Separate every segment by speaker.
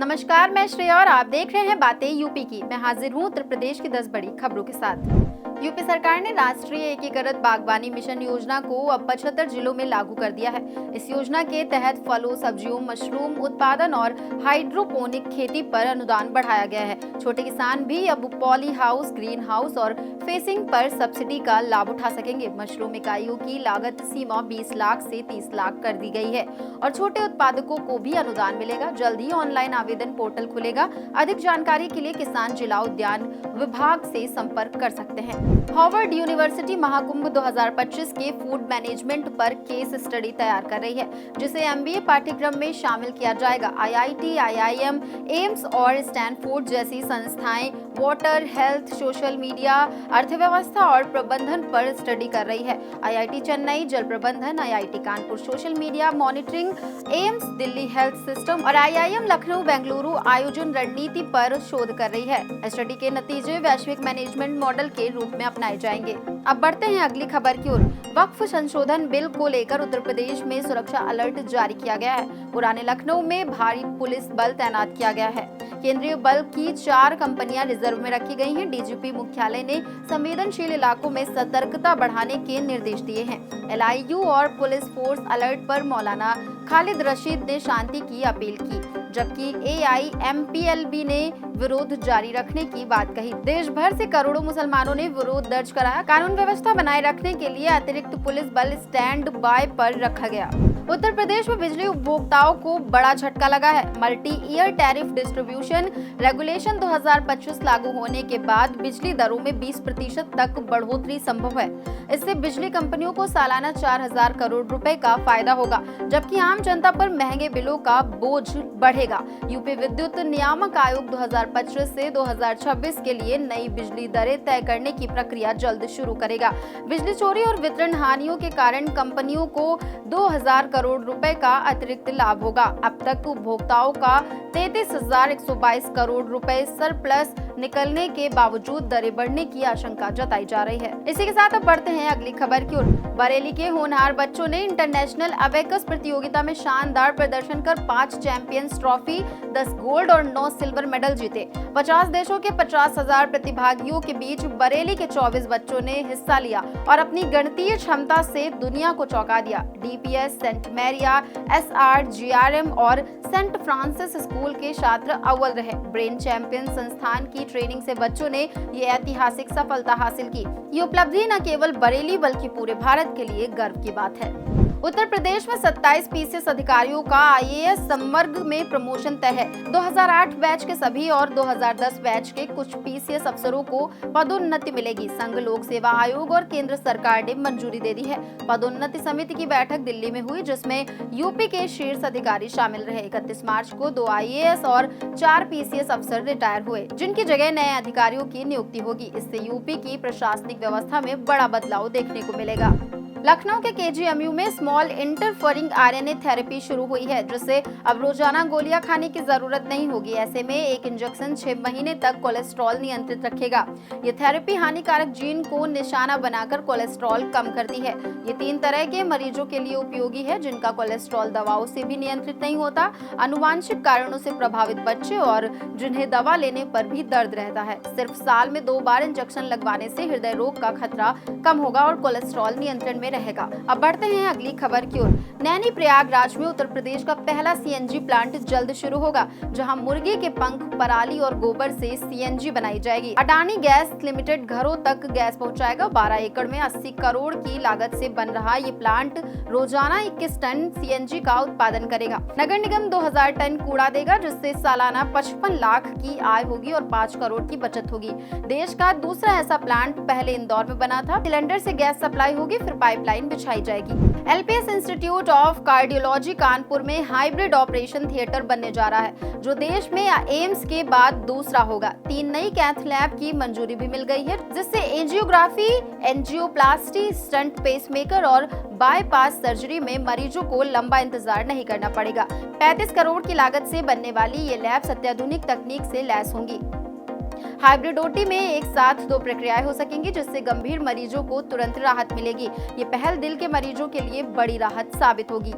Speaker 1: नमस्कार, मैं श्रेया और आप देख रहे हैं बातें यूपी की। मैं हाजिर हूं उत्तर प्रदेश की 10 बड़ी खबरों के साथ। यूपी सरकार ने राष्ट्रीय एकीकृत बागवानी मिशन योजना को अब 75 जिलों में लागू कर दिया है। इस योजना के तहत फलों, सब्जियों, मशरूम उत्पादन और हाइड्रोपोनिक खेती पर अनुदान बढ़ाया गया है। छोटे किसान भी अब पॉली हाउस, ग्रीन हाउस और फेसिंग पर सब्सिडी का लाभ उठा सकेंगे। मशरूम इकाइयों की लागत सीमा 20 लाख से 30 लाख कर दी गई है और छोटे उत्पादकों को भी अनुदान मिलेगा। जल्द ही ऑनलाइन आवेदन पोर्टल खुलेगा। अधिक जानकारी के लिए किसान जिला उद्यान विभाग से संपर्क कर सकते हैं। हार्वर्ड यूनिवर्सिटी महाकुंभ 2025 के फूड मैनेजमेंट पर केस स्टडी तैयार कर रही है, जिसे एमबीए पाठ्यक्रम में शामिल किया जाएगा। आईआईटी, आईआईएम, एम्स और स्टैनफोर्ड जैसी संस्थाएं वाटर, हेल्थ, सोशल मीडिया, अर्थव्यवस्था और प्रबंधन पर स्टडी कर रही है। आईआईटी चेन्नई जल प्रबंधन, IIT Kanpur social media monitoring, AIIMS Delhi health system और आईआईएम लखनऊ बेंगलुरु आयोजन रणनीति पर शोध कर रही है। स्टडी के नतीजे वैश्विक मैनेजमेंट मॉडल के रूप में अपनाए जाएंगे। अब बढ़ते हैं अगली खबर की ओर। वक्फ संशोधन बिल को लेकर उत्तर प्रदेश में सुरक्षा अलर्ट जारी किया गया है। पुराने लखनऊ में भारी पुलिस बल तैनात किया गया है। केंद्रीय बल की 4 कंपनियां रिजर्व में रखी गई हैं। डीजीपी मुख्यालय ने संवेदनशील इलाकों में सतर्कता बढ़ाने के निर्देश दिए हैं। एलआईयू और पुलिस फोर्स अलर्ट पर मौलाना खालिद रशीद ने शांति की अपील की, जबकि एआईएमपीएलबी ने विरोध जारी रखने की बात कही। देश भर से करोड़ों मुसलमानों ने विरोध दर्ज कराया। कानून व्यवस्था बनाए रखने के लिए अतिरिक्त पुलिस बल स्टैंड बाय पर रखा गया। उत्तर प्रदेश में बिजली उपभोक्ताओं को बड़ा झटका लगा है। Multi year tariff distribution regulation 2025 लागू होने के बाद बिजली दरों में 20% तक बढ़ोतरी संभव है। इससे बिजली कंपनियों को सालाना 4000 करोड़ रुपए का फायदा होगा, जबकि आम जनता पर महंगे बिलों का बोझ बढ़ेगा। यूपी विद्युत नियामक आयोग 2025 से 2026 के लिए नई बिजली दरें तय करने की प्रक्रिया जल्द शुरू करेगा। बिजली चोरी और वितरण हानियों के कारण कंपनियों को 2000 करोड़ रुपए का अतिरिक्त लाभ होगा। अब तक उपभोक्ताओं का 33,122 करोड़ रुपए सरप्लस निकलने के बावजूद दरें बढ़ने की आशंका जताई जा रही है। इसी के साथ अब बढ़ते हैं अगली खबर की ओर। बरेली के होनहार बच्चों ने इंटरनेशनल अबेकस प्रतियोगिता में शानदार प्रदर्शन कर 5 चैंपियंस ट्रॉफी, 10 गोल्ड और 9 सिल्वर मेडल जीते। 50 देशों के 50,000 प्रतिभागियों के बीच बरेली के 24 बच्चों ने हिस्सा लिया और अपनी गणितीय क्षमता से दुनिया को चौंका दिया। डीपीएस, सेंट मैरिया, एसआर, जीआरएम और सेंट फ्रांसिस स्कूल के छात्र अव्वल रहे। ब्रेन चैंपियन संस्थान की ट्रेनिंग से बच्चों ने ये ऐतिहासिक सफलता हासिल की। ये उपलब्धि न केवल बरेली बल्कि पूरे भारत के लिए गर्व की बात है। उत्तर प्रदेश में 27 पीसीएस अधिकारियों का आईएएस संवर्ग में प्रमोशन तय है। 2008 बैच के सभी और 2010 बैच के कुछ पीसीएस अफसरों को पदोन्नति मिलेगी। संघ लोक सेवा आयोग और केंद्र सरकार ने मंजूरी दे दी है। पदोन्नति समिति की बैठक दिल्ली में हुई, जिसमें यूपी के शीर्ष अधिकारी शामिल रहे। 31 मार्च को 2 आईएएस और 4 पीसीएस अफसर रिटायर हुए, जिनकी जगह नए अधिकारियों की नियुक्ति होगी। इससे यूपी की प्रशासनिक व्यवस्था में बड़ा बदलाव देखने को मिलेगा। लखनऊ के केजीएमयू में स्मॉल इंटरफेरिंग आरएनए थेरेपी शुरू हुई है, जिससे अब रोजाना गोलियां खाने की जरूरत नहीं होगी। ऐसे में एक इंजेक्शन 6 महीने तक कोलेस्ट्रॉल नियंत्रित रखेगा। ये थेरेपी हानिकारक जीन को निशाना बनाकर कोलेस्ट्रॉल कम करती है। ये 3 तरह के मरीजों के लिए उपयोगी है, जिनका कोलेस्ट्रॉल दवाओं से भी नियंत्रित नहीं होता, आनुवांशिक कारणों से प्रभावित बच्चे और जिन्हें दवा लेने पर भी दर्द रहता है। सिर्फ साल में 2 बार इंजेक्शन लगवाने से हृदय रोग का खतरा कम होगा और कोलेस्ट्रॉल नियंत्रण में रहेगा। अब बढ़ते हैं अगली खबर की ओर। नैनी प्रयागराज में उत्तर प्रदेश का पहला सीएनजी प्लांट जल्द शुरू होगा, जहां मुर्गी के पंख, पराली और गोबर से सीएनजी बनाई जाएगी। अडानी गैस लिमिटेड घरों तक गैस पहुंचाएगा। 12 एकड़ में 80 करोड़ की लागत से बन रहा ये प्लांट रोजाना 21 टन सीएनजी का उत्पादन करेगा। नगर निगम 2000 टन कूड़ा देगा, जिससे सालाना 55 लाख की आय होगी और 5 करोड़ की बचत होगी। देश का दूसरा ऐसा प्लांट पहले इंदौर में बना था। सिलेंडर से गैस सप्लाई होगी, फिर पाइपलाइन बिछाई जाएगी। LPS institute of cardiology Kanpur में हाइब्रिड ऑपरेशन थिएटर बनने जा रहा है, जो देश में एम्स के बाद दूसरा होगा। 3 नई कैथ लैब की मंजूरी भी मिल गई है, जिससे एंजियोग्राफी, एंजियोप्लास्टी, स्टंट पेसमेकर और बाईपास सर्जरी में मरीजों को लंबा इंतजार नहीं करना पड़ेगा। 35 करोड़ की लागत से बनने वाली ये लैब अत्याधुनिक तकनीक से लैस होंगी। हाइब्रिड ओटी में एक साथ 2 प्रक्रियाएं हो सकेंगी, जिससे गंभीर मरीजों को तुरंत राहत मिलेगी। ये पहल दिल के मरीजों के लिए बड़ी राहत साबित होगी।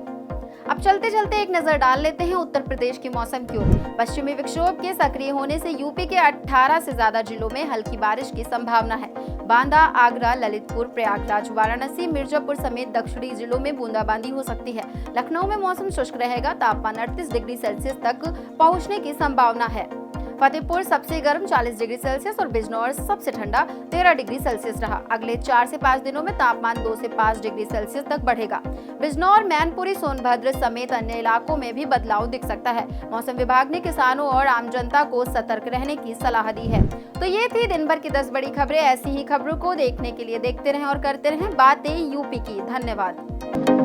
Speaker 1: अब चलते चलते एक नजर डाल लेते हैं उत्तर प्रदेश के मौसम की ओर। पश्चिमी विक्षोभ के सक्रिय होने से यूपी के 18 से ज्यादा जिलों में हल्की बारिश की संभावना है। बांदा, आगरा, ललितपुर, प्रयागराज, वाराणसी, मिर्जापुर समेत दक्षिणी जिलों में बूंदाबांदी हो सकती है। लखनऊ में मौसम शुष्क रहेगा, तापमान 38 डिग्री सेल्सियस तक पहुंचने की संभावना है। फतेहपुर सबसे गर्म 40 डिग्री सेल्सियस और बिजनौर सबसे ठंडा 13 डिग्री सेल्सियस रहा। अगले 4 से 5 दिनों में तापमान 2 से 5 डिग्री सेल्सियस तक बढ़ेगा। बिजनौर, मैनपुरी, सोनभद्र समेत अन्य इलाकों में भी बदलाव दिख सकता है। मौसम विभाग ने किसानों और आम जनता को सतर्क रहने की सलाह दी है। तो ये थी दिन भर की 10 बड़ी खबरें। ऐसी ही खबरों को देखने के लिए देखते रहें और करते रहें बातें यूपी की। धन्यवाद।